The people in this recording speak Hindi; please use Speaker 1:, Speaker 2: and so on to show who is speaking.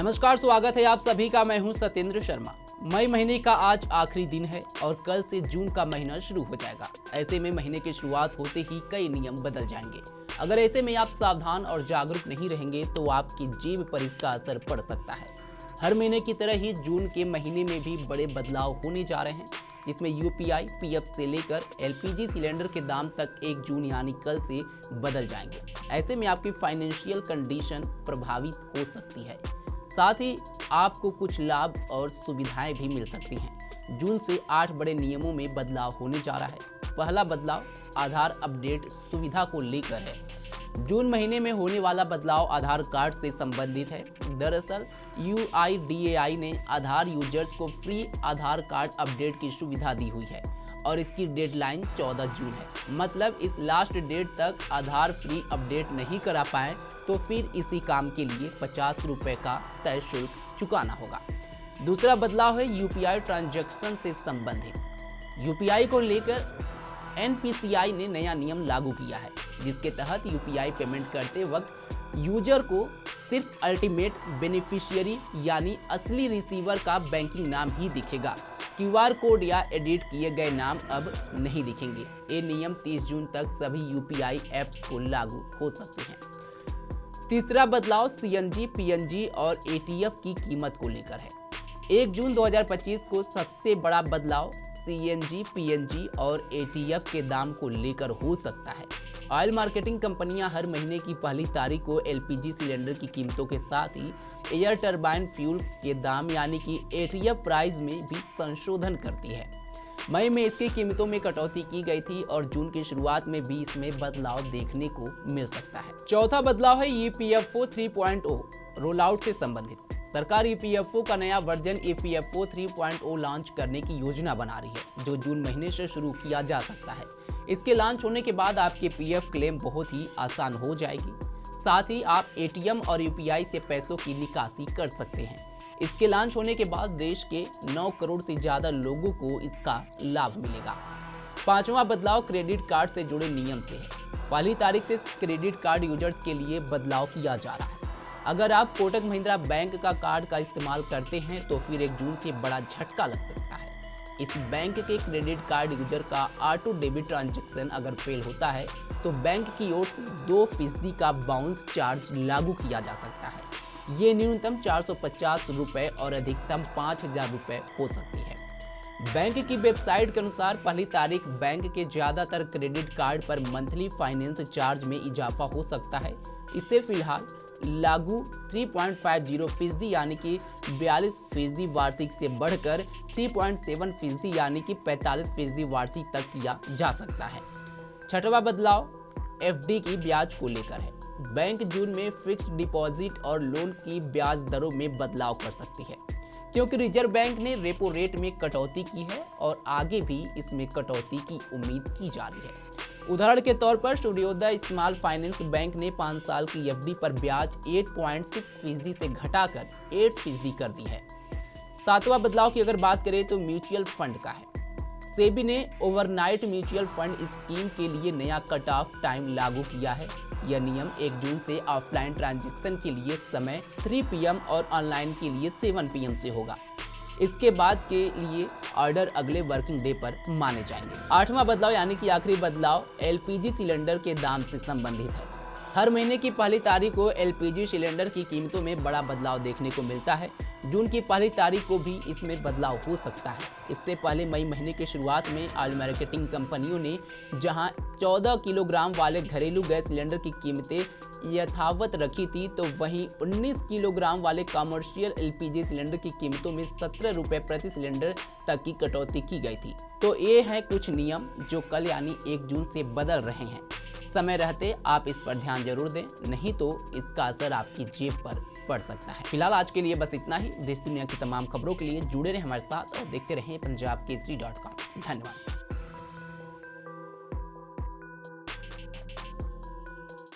Speaker 1: नमस्कार, स्वागत है आप सभी का। मैं हूं सत्येंद्र शर्मा। मई महीने का आज आखिरी दिन है और कल से जून का महीना शुरू हो जाएगा। ऐसे में महीने की शुरुआत होते ही कई नियम बदल जाएंगे। अगर ऐसे में आप सावधान और जागरूक नहीं रहेंगे तो आपकी जेब पर इसका असर पड़ सकता है। हर महीने की तरह ही जून के महीने में भी बड़े बदलाव होने जा रहे हैं, जिसमें यूपीआई, पीएफ से लेकर एलपीजी सिलेंडर के दाम तक 1 जून यानी कल से बदल जाएंगे। ऐसे में आपकी फाइनेंशियल कंडीशन प्रभावित हो सकती है। साथ ही आपको कुछ लाभ और सुविधाएं भी मिल सकती हैं। जून से 8 बड़े नियमों में बदलाव होने जा रहा है। पहला बदलाव आधार अपडेट सुविधा को लेकर है। जून महीने में होने वाला बदलाव आधार कार्ड से संबंधित है। दरअसल UIDAI ने आधार यूजर्स को फ्री आधार कार्ड अपडेट की सुविधा दी हुई है और इसकी डेडलाइन 14 जून है। मतलब इस लास्ट डेट तक आधार फ्री अपडेट नहीं करा पाए तो फिर इसी काम के लिए 50 रुपये का तय शुल्क चुकाना होगा। दूसरा बदलाव है यूपीआई ट्रांजैक्शन से संबंधित। यूपीआई को लेकर NPCI ने नया नियम लागू किया है, जिसके तहत यूपीआई पेमेंट करते वक्त यूजर को सिर्फ अल्टीमेट बेनिफिशियरी यानी असली रिसीवर का बैंकिंग नाम ही दिखेगा। QR कोड या एडिट किए गए नाम अब नहीं दिखेंगे। ये नियम 30 जून तक सभी यूपीआई ऐप्स को लागू हो सकते हैं। तीसरा बदलाव CNG, PNG और ATF की कीमत को लेकर है। 1 जून 2025 को सबसे बड़ा बदलाव CNG, PNG और ATF के दाम को लेकर हो सकता है। ऑयल मार्केटिंग कंपनियां हर महीने की पहली तारीख को LPG सिलेंडर की कीमतों के साथ ही एयर टरबाइन फ्यूल के दाम यानी कि ATF प्राइस में भी संशोधन करती है। मई में इसकी कीमतों में कटौती की गई थी और जून की शुरुआत में भी इसमें बदलाव देखने को मिल सकता है। चौथा बदलाव है EPFO 3.0 रोल आउट से संबंधित। सरकार EPFO का नया वर्जन EPFO 3.0 लॉन्च करने की योजना बना रही है, जो जून महीने से शुरू किया जा सकता है। इसके लॉन्च होने के बाद आपके PF क्लेम बहुत ही आसान हो जाएगी। साथ ही आप ATM और UPI से पैसों की निकासी कर सकते हैं। इसके लॉन्च होने के बाद देश के 9 करोड़ से ज़्यादा लोगों को इसका लाभ मिलेगा। पांचवा बदलाव क्रेडिट कार्ड से जुड़े नियम से है। पहली तारीख से क्रेडिट कार्ड यूजर्स के लिए बदलाव किया जा रहा है। अगर आप कोटक महिंद्रा बैंक का कार्ड का इस्तेमाल करते हैं तो फिर 1 जून से बड़ा झटका लग सकता है। इस बैंक के क्रेडिट कार्ड यूजर का ऑटो डेबिट ट्रांजैक्शन अगर फेल होता है तो बैंक की ओर से 2% का बाउंस चार्ज लागू किया जा सकता है। ये न्यूनतम 450 रुपये और अधिकतम 5000 रुपये हो सकती है। बैंक की वेबसाइट के अनुसार पहली तारीख बैंक के ज़्यादातर क्रेडिट कार्ड पर मंथली फाइनेंस चार्ज में इजाफा हो सकता है। इससे फिलहाल लागू 3.50% यानी कि 42% वार्षिक से बढ़कर 3.7% यानी कि 45% वार्षिक तक किया जा सकता है। छठवां बदलाव FD की ब्याज को लेकर है। बैंक जून में फिक्स्ड डिपॉजिट और लोन की ब्याज दरों में बदलाव कर सकती है, क्योंकि रिजर्व बैंक ने रेपो रेट में कटौती की है और आगे भी इसमें कटौती की उम्मीद की जा रही है। उदाहरण के तौर पर सूर्योदय स्मॉल फाइनेंस बैंक ने 5 साल की FD पर ब्याज 8.6% से घटाकर 8% कर दी है। सातवां बदलाव की अगर बात करें तो म्यूचुअल फंड का है। सेबी ने ओवरनाइट म्यूचुअल फंड स्कीम के लिए नया कट ऑफ टाइम लागू किया है। यह नियम 1 जून से ऑफलाइन ट्रांजैक्शन के लिए समय 3 PM और ऑनलाइन के लिए 7 PM से होगा। इसके बाद के लिए ऑर्डर अगले वर्किंग डे पर माने जाएंगे। 8वां बदलाव यानी कि आखिरी बदलाव LPG सिलेंडर के दाम से संबंधित है। हर महीने की पहली तारीख को LPG सिलेंडर की कीमतों में बड़ा बदलाव देखने को मिलता है। जून की पहली तारीख को भी इसमें बदलाव हो सकता है। इससे पहले मई महीने की शुरुआत में ऑयल मार्केटिंग कंपनियों ने जहां 14 किलोग्राम वाले घरेलू गैस सिलेंडर की कीमतें यथावत रखी थी, तो वहीं 19 किलोग्राम वाले कमर्शियल LPG सिलेंडर की कीमतों में 17 रुपये प्रति सिलेंडर तक की कटौती की गई थी। तो ये हैं कुछ नियम जो कल यानी 1 जून से बदल रहे हैं। समय रहते आप इस पर ध्यान जरूर दें, नहीं तो इसका असर आपकी जेब पर पड़ सकता है। फिलहाल आज के लिए बस इतना ही। देश दुनिया की तमाम खबरों के लिए जुड़े रहें हमारे साथ और देखते रहें पंजाब केसरी.com। धन्यवाद।